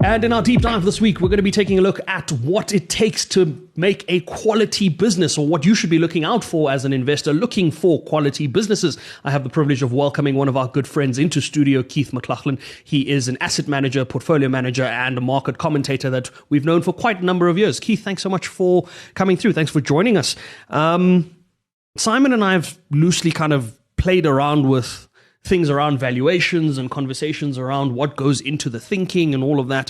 And in our deep dive this week, we're going to be taking a look at what it takes to make a quality business, or what you should be looking out for as an investor looking for quality businesses. I have the privilege of welcoming one of our good friends into studio, Keith McLaughlin. He is an asset manager, portfolio manager, and a market commentator that we've known for quite a number of years. Keith, thanks so much for coming through. Thanks for joining us. Simon and I have loosely kind of played around with things around valuations and conversations around what goes into the thinking and all of that.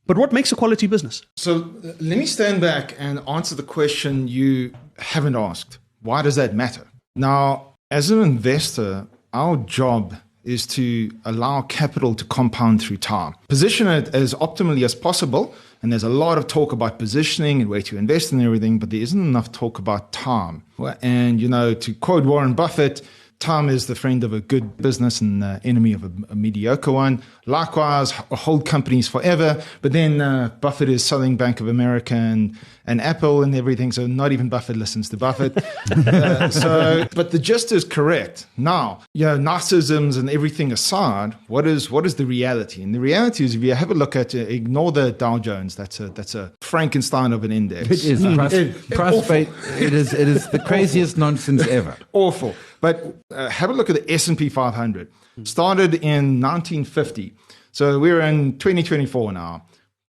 But what makes a quality business? So let me stand back and answer the question you haven't asked. Why does that matter? Now, as an investor, our job is to allow capital to compound through time. Position it as optimally as possible. And there's a lot of talk about positioning and where to invest and everything, but there isn't enough talk about time. And, to quote Warren Buffett, time is the friend of a good business and the enemy of a mediocre one. Likewise, hold companies forever. But then Buffett is selling Bank of America and Apple and everything. So not even Buffett listens to Buffett. But the gist is correct. Now, narcissisms and everything aside, what is the reality? And the reality is, if you have a look at, ignore the Dow Jones. That's a Frankenstein of an index. It is. It is the craziest nonsense ever. Awful. But have a look at the S&P 500. Started in 1950. So we're in 2024 now,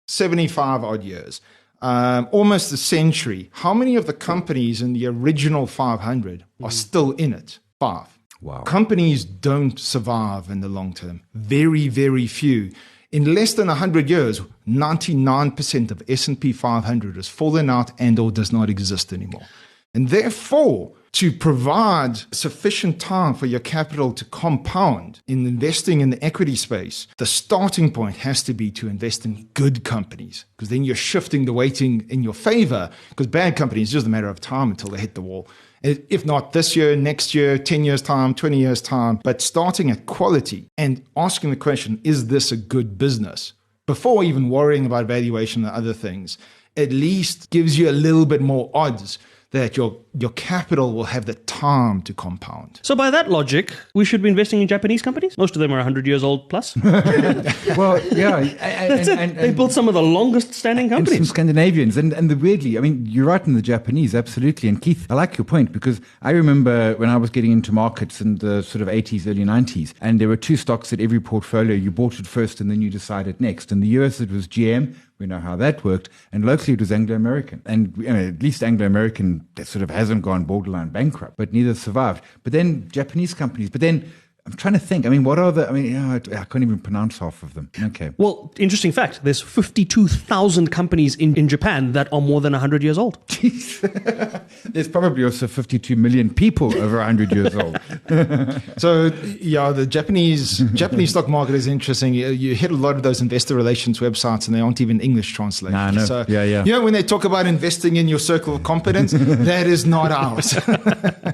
75 odd years, almost a century. How many of the companies in the original 500 are still in it? 5. Wow. Companies don't survive in the long term. Very, very few. In less than 100 years, 99% of S&P 500 has fallen out and or does not exist anymore. And therefore, to provide sufficient time for your capital to compound in investing in the equity space, the starting point has to be to invest in good companies, because then you're shifting the weighting in your favor, because bad companies, it's just a matter of time until they hit the wall. If not this year, next year, 10 years' time, 20 years' time, but starting at quality and asking the question, is this a good business? Before even worrying about valuation and other things, at least gives you a little bit more odds that your capital will have the time to compound. So by that logic, we should be investing in Japanese companies? Most of them are 100 years old plus. Well, yeah. They built some of the longest standing companies. And some Scandinavians. And weirdly, you're right in the Japanese, absolutely. And Keith, I like your point, because I remember when I was getting into markets in the sort of 80s, early 90s, and there were 2 stocks at every portfolio. You bought it first and then you decided next. In the US, it was GM. We know how that worked. And locally, it was Anglo-American. And at least Anglo-American sort of hasn't gone borderline bankrupt, but neither survived. But then Japanese companies. But then I'm trying to think. What are the... I can't even pronounce half of them. Okay. Well, interesting fact. There's 52,000 companies in Japan that are more than 100 years old. There's probably also 52 million people over 100 years old. So, the Japanese stock market is interesting. You hit a lot of those investor relations websites and they aren't even English translated. No. So, yeah. When they talk about investing in your circle of competence, that is not ours.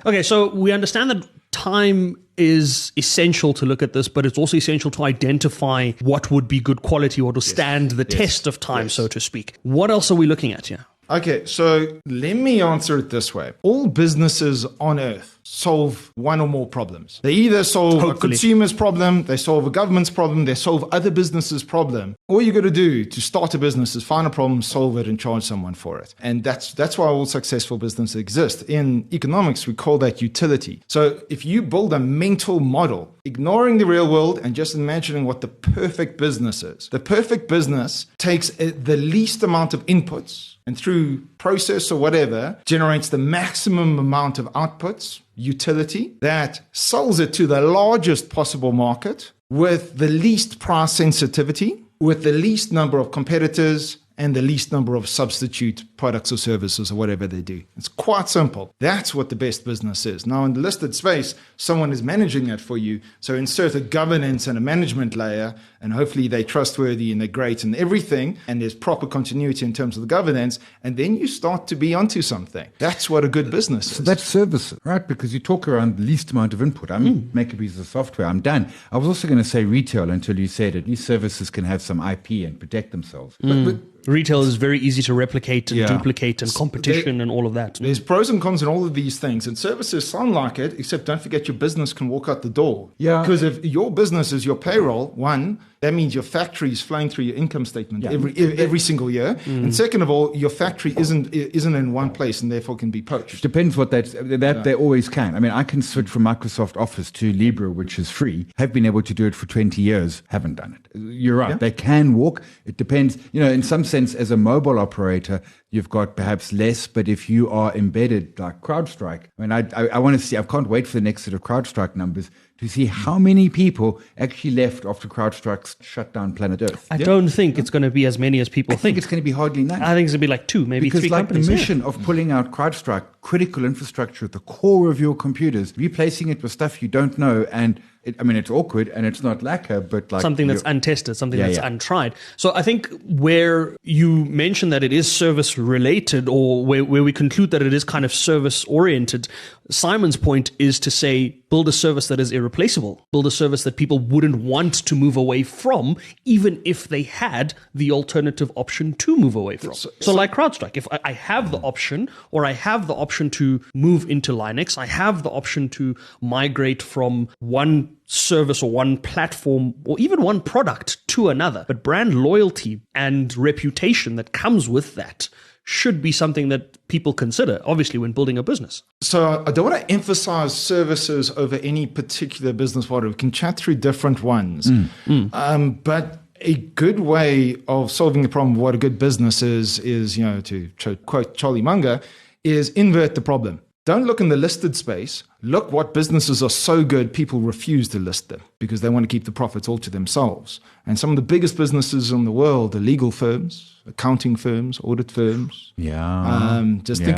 Okay, so we understand that time is essential to look at this, but it's also essential to identify what would be good quality or to stand the test of time, so to speak. What else are we looking at here? Okay, so let me answer it this way. All businesses on earth solve one or more problems. They either solve a consumer's problem, they solve a government's problem, they solve other businesses' problem. All you got to do to start a business is find a problem, solve it, and charge someone for it. And that's why all successful businesses exist. In economics, we call that utility. So if you build a mental model, ignoring the real world and just imagining what the perfect business is, the perfect business takes the least amount of inputs and through process or whatever, generates the maximum amount of outputs, utility, that sells it to the largest possible market with the least price sensitivity, with the least number of competitors, and the least number of substitute products or services or whatever they do. It's quite simple. That's what the best business is. Now, in the listed space, someone is managing that for you. So insert a governance and a management layer, and hopefully they're trustworthy and they're great and everything, and there's proper continuity in terms of the governance, and then you start to be onto something. That's what a good business is. So that's services, right? Because you talk around the least amount of input. Make a piece of software, I'm done. I was also going to say retail until you said at least services can have some IP and protect themselves. But Retail is very easy to replicate and duplicate, and competition and all of that. There's pros and cons in all of these things, and services sound like it, except don't forget your business can walk out the door. Yeah. Because if your business is your payroll, one, That means your factory is flowing through your income statement every single year. And second of all, your factory isn't in one place and therefore can be poached. Depends what they always can. I mean, I can switch from Microsoft Office to Libra, which is free. Have been able to do it for 20 years. Haven't done it. You're right. Yeah. They can walk. It depends. In some sense, as a mobile operator, you've got perhaps less, but if you are embedded like CrowdStrike, I mean, I want to see, I can't wait for the next set of CrowdStrike numbers to see how many people actually left after CrowdStrike shut down planet Earth. I don't think it's going to be as many as people think. I think it's going to be hardly none. I think it's going to be like 2, maybe 3 companies. Because the mission of pulling out CrowdStrike, critical infrastructure at the core of your computers, replacing it with stuff you don't know, and it's awkward and it's not lacquer, but like something that's untested, something that's untried. So I think where you mentioned that it is service related, or where we conclude that it is kind of service oriented, Simon's point is to say, build a service that is irreplaceable, build a service that people wouldn't want to move away from, even if they had the alternative option to move away from. So like CrowdStrike, if I have the option, or I have the option to move into Linux, I have the option to migrate from one service or one platform or even one product to another. But brand loyalty and reputation that comes with that should be something that people consider, obviously, when building a business. So I don't want to emphasize services over any particular business model. We can chat through different ones. But a good way of solving the problem of what a good business is, to quote Charlie Munger, is invert the problem. Don't look in the listed space. Look what businesses are so good, people refuse to list them because they want to keep the profits all to themselves. And some of the biggest businesses in the world are legal firms, accounting firms, audit firms. Think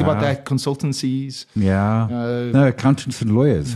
about that, consultancies. No, accountants and lawyers.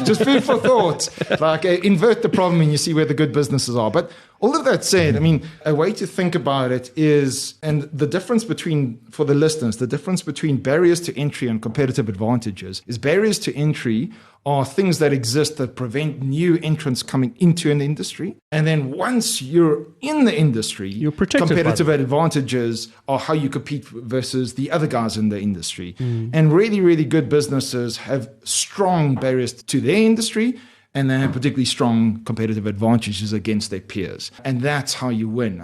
Just food for thought. Like invert the problem and you see where the good businesses are. But all of that said, I mean, a way to think about it is, and the difference between, for the listeners, the difference between barriers to entry and competitive advantages is barriers to entry are things that exist that prevent new entrants coming into an industry. And then once you're in the industry, you're protected. Competitive advantages are how you compete versus the other guys in the industry. And really, really good businesses have strong barriers to their industry, and they have particularly strong competitive advantages against their peers. And that's how you win.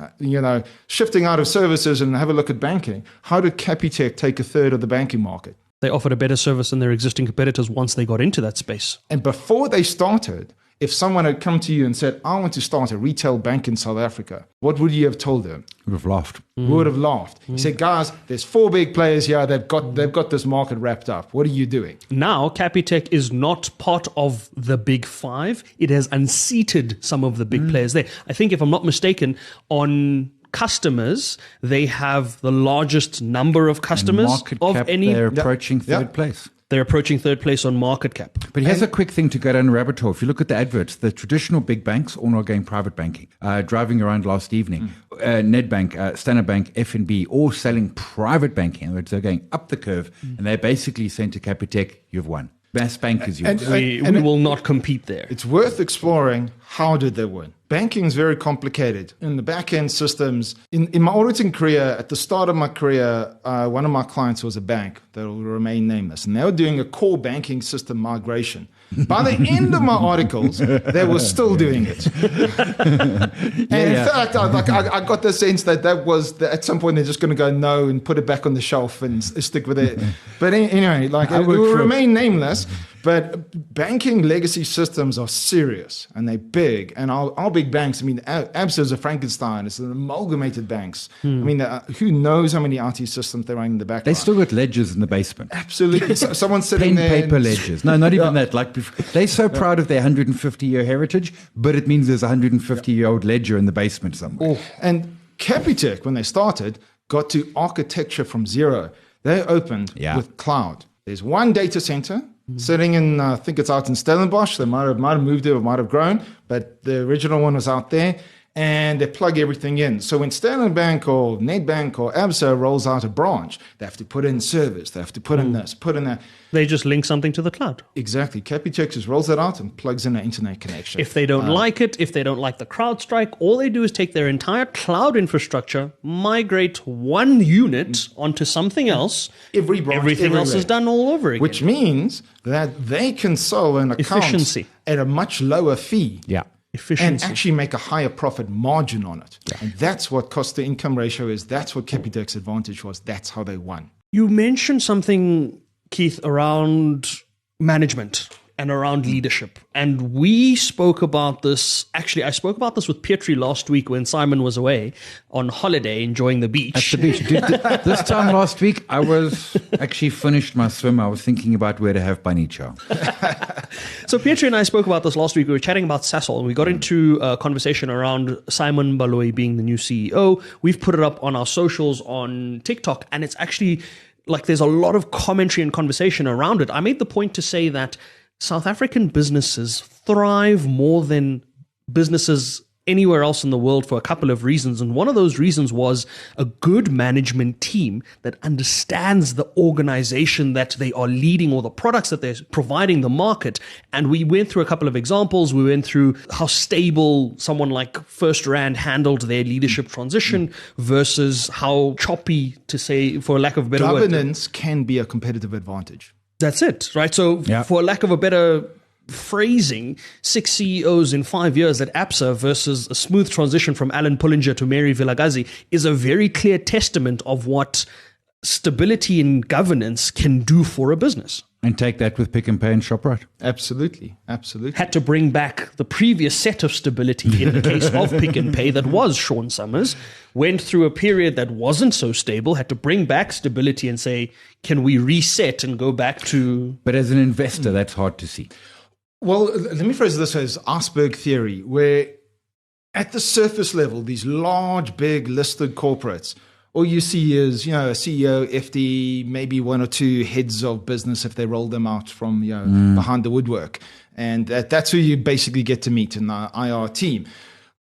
Shifting out of services and have a look at banking. How did Capitec take a third of the banking market? They offered a better service than their existing competitors once they got into that space. And before they started, if someone had come to you and said, I want to start a retail bank in South Africa, what would you have told them? Would have laughed. Would have laughed. You said, guys, there's 4 big players here. They've got this market wrapped up. What are you doing? Now, Capitec is not part of the big 5. It has unseated some of the big players there. I think, if I'm not mistaken, on customers, they have the largest number of customers of any. They're approaching third place. They're approaching third place on market cap. But here's a quick thing to go down a rabbit hole. If you look at the adverts, the traditional big banks all now going private banking. Driving around last evening, Nedbank, Standard Bank, FNB, all selling private banking. In other words, they're going up the curve, and they're basically saying to Capitec, you've won. Mass bank is yours. We will not compete there. It's worth exploring how did they win. Banking is very complicated. In the back-end systems, in my auditing career, at the start of my career, one of my clients was a bank that will remain nameless, and they were doing a core banking system migration. By the end of my articles, they were still doing it. In fact, I got the sense that was at some point they're just going to go no and put it back on the shelf and stick with it. But anyway, it will remain nameless. But banking legacy systems are serious and they're big. And our big banks, I mean, ABSA is a Frankenstein. It's an amalgamated banks. I mean, who knows how many IT systems they're running in the background? They still got ledgers in the basement. Absolutely. Someone's sitting there. Pen paper ledgers. No, not even that. They're so proud of their 150-year heritage, but it means there's a 150-year-old ledger in the basement somewhere. And Capitec, when they started, got to architecture from zero. They opened with cloud. There's one data center sitting in, I think it's out in Stellenbosch. They might have moved it or might have grown, but the original one was out there. And they plug everything in. So when Standard Bank or Nedbank or ABSA rolls out a branch, they have to put in service. They have to put in this, put in that. They just link something to the cloud. Exactly. Capitec just rolls that out and plugs in an internet connection. If they don't like it, if they don't like the CrowdStrike, all they do is take their entire cloud infrastructure, migrate one unit onto something else. Everything else is done all over again. Which means that they can sell an account at a much lower fee. Yeah. Efficiency. and actually make a higher profit margin on it. And that's what cost to income ratio is. That's what Capitec's advantage was. That's how they won. You mentioned something, Keith, around management and around leadership. And we spoke about this. Actually, I spoke about this with Pietri last week when Simon was away on holiday enjoying the beach. At the beach. Dude, this time last week, I was actually finished my swim. I was thinking about where to have bunny chow. So Pietri and I spoke about this last week. We were chatting about Sasol, and we got into a conversation around Simon Baloyi being the new CEO. We've put it up on our socials on TikTok, and it's actually like there's a lot of commentary and conversation around it. I made the point to say that South African businesses thrive more than businesses anywhere else in the world for a couple of reasons. And one of those reasons was a good management team that understands the organization that they are leading or the products that they're providing the market. And we went through a couple of examples. We went through how stable someone like First Rand handled their leadership transition versus how choppy, to say, for lack of a better word. Governance can be a competitive advantage. That's it, right? So for lack of a better phrasing, 6 CEOs in 5 years at Absa versus a smooth transition from Alan Pullinger to Mary Vilagazi is a very clear testament of what stability in governance can do for a business. And take that with Pick n Pay and ShopRite. Absolutely. Had to bring back the previous set of stability in the case of Pick n Pay that was Sean Summers, went through a period that wasn't so stable, had to bring back stability and say, can we reset and go back to... But as an investor, that's hard to see. Well, let me phrase this as iceberg theory, where at the surface level, these large, big listed corporates, all you see is, a CEO, FD, maybe one or two heads of business if they roll them out from, behind the woodwork. And that's who you basically get to meet in the IR team.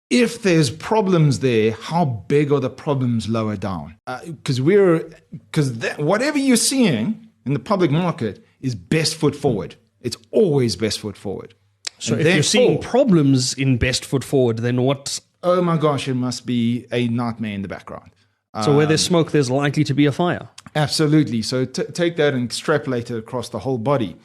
If there's problems there, how big are the problems lower down? Because whatever you're seeing in the public market is best foot forward. It's always best foot forward. So if you're seeing problems in best foot forward, then what? Oh my gosh, it must be a nightmare in the background. So where there's smoke, there's likely to be a fire. Absolutely. So take that and extrapolate it across the whole body.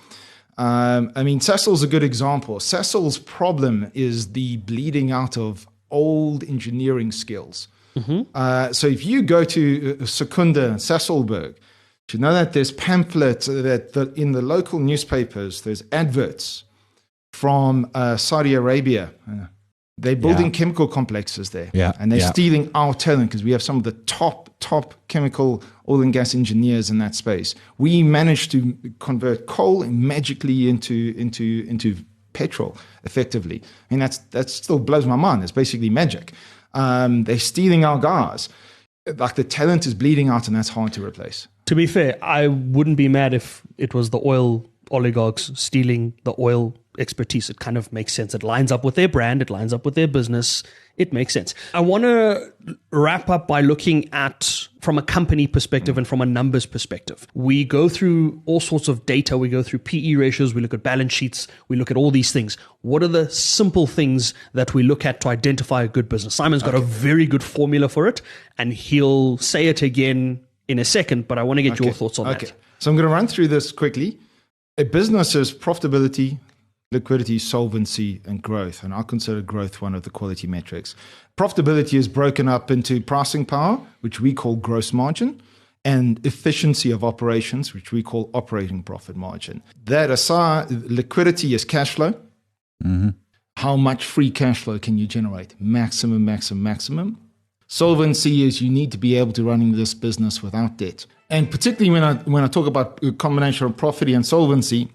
Sasol's a good example. Sasol's problem is the bleeding out of old engineering skills. Mm-hmm. So if you go to Secunda and Sasolburg, you know that there's pamphlets that in the local newspapers, there's adverts from Saudi Arabia. They're building chemical complexes there. And they're stealing our talent because we have some of the top chemical oil and gas engineers in that space. We managed to convert coal magically into petrol effectively. I mean, that still blows my mind. It's basically magic. They're stealing our guys. Like the talent is bleeding out, and that's hard to replace. To be fair, I wouldn't be mad if it was the oil oligarchs stealing the oil expertise. It kind of makes sense. It lines up with their brand. It lines up with their business. It makes sense. I want to wrap up by looking at from a company perspective and from a numbers perspective. We go through all sorts of data. We go through PE ratios. We look at balance sheets. We look at all these things. What are the simple things that we look at to identify a good business? Simon's got a very good formula for it, and he'll say it again in a second, but I want to get your thoughts on that. So I'm going to run through this quickly. A business's profitability, liquidity, solvency, and growth. And I consider growth one of the quality metrics. Profitability is broken up into pricing power, which we call gross margin, and efficiency of operations, which we call operating profit margin. That aside, liquidity is cash flow. Mm-hmm. How much free cash flow can you generate? Maximum. Solvency is you need to be able to running this business without debt. And particularly when I talk about a combination of profit and solvency,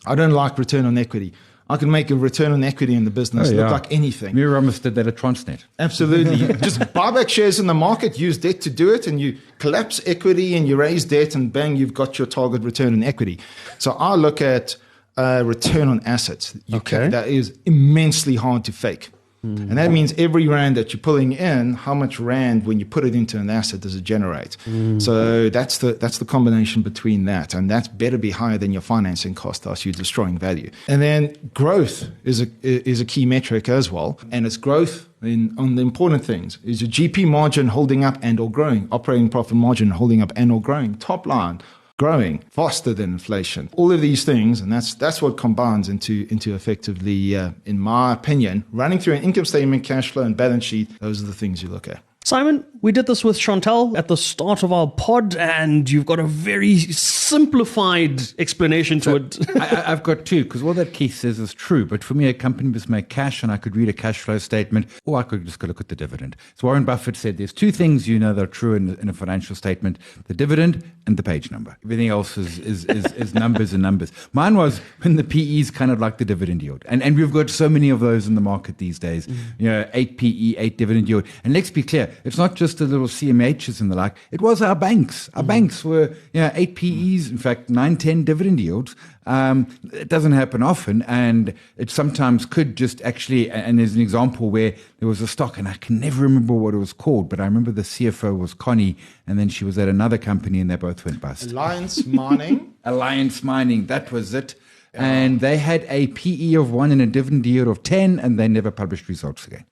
I don't like return on equity. I can make a return on equity in the business look like anything. Miramis did that at Transnet. Absolutely. Just buy back shares in the market, use debt to do it, and you collapse equity and you raise debt, and bang, you've got your target return on equity. So I look at return on assets. That is immensely hard to fake. Mm-hmm. And that means every rand that you're pulling in, how much rand when you put it into an asset does it generate? Mm-hmm. So that's the combination between that, and that better be higher than your financing cost, else you're destroying value. And then growth is a key metric as well, and it's growth on the important things. Is your GP margin holding up and or growing? Operating profit margin holding up and or growing? Top line. growing faster than inflation. All of these things, and that's what combines into effectively, in my opinion, running through an income statement, cash flow, and balance sheet. Those are the things you look at. Simon, we did this with Chantel at the start of our pod, and you've got a very simplified explanation to it. I've got two, because all that Keith says is true. But for me, a company must make cash, and I could read a cash flow statement, or I could just go look at the dividend. So Warren Buffett said there's two things that are true in a financial statement: the dividend and the page number. Everything else is numbers and numbers. Mine was when the PE is kind of like the dividend yield. And we've got so many of those in the market these days. 8 PE, 8 dividend yield. And let's be clear, it's not just the little CMHs and the like. It was our banks. Our banks were 8 PEs, in fact, 9, 10 dividend yields. It doesn't happen often, and it sometimes could just actually, and there's an example where there was a stock, and I can never remember what it was called, but I remember the CFO was Connie, and then she was at another company, and they both went bust. Alliance Mining, that was it. Yeah. And they had a PE of 1 and a dividend yield of 10, and they never published results again.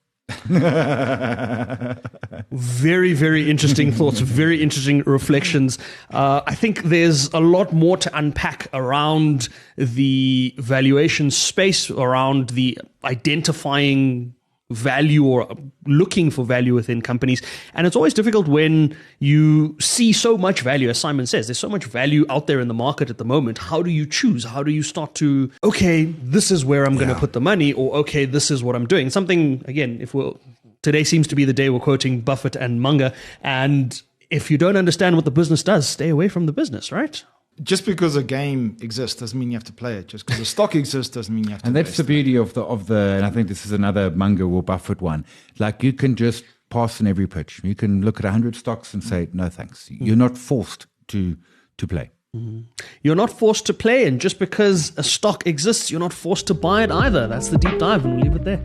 Very, very interesting thoughts, very interesting reflections. I think there's a lot more to unpack around the valuation space, around the identifying value or looking for value within companies. And it's always difficult when you see so much value. As Simon says, there's so much value out there in the market at the moment. How do you choose? How do you start to, okay, this is where I'm going to put the money, or okay, this is what I'm doing? Something, again, today seems to be the day we're quoting Buffett and Munger. And if you don't understand what the business does, stay away from the business, right? Just because a game exists doesn't mean you have to play it. Just because a stock exists doesn't mean you have to. And that's the beauty of the. And I think this is another Munger or Buffett one. Like, you can just pass in every pitch. You can look at 100 stocks and say no thanks. You're not forced to play. You're not forced to play, and just because a stock exists, you're not forced to buy it either. That's the deep dive, and we'll leave it there.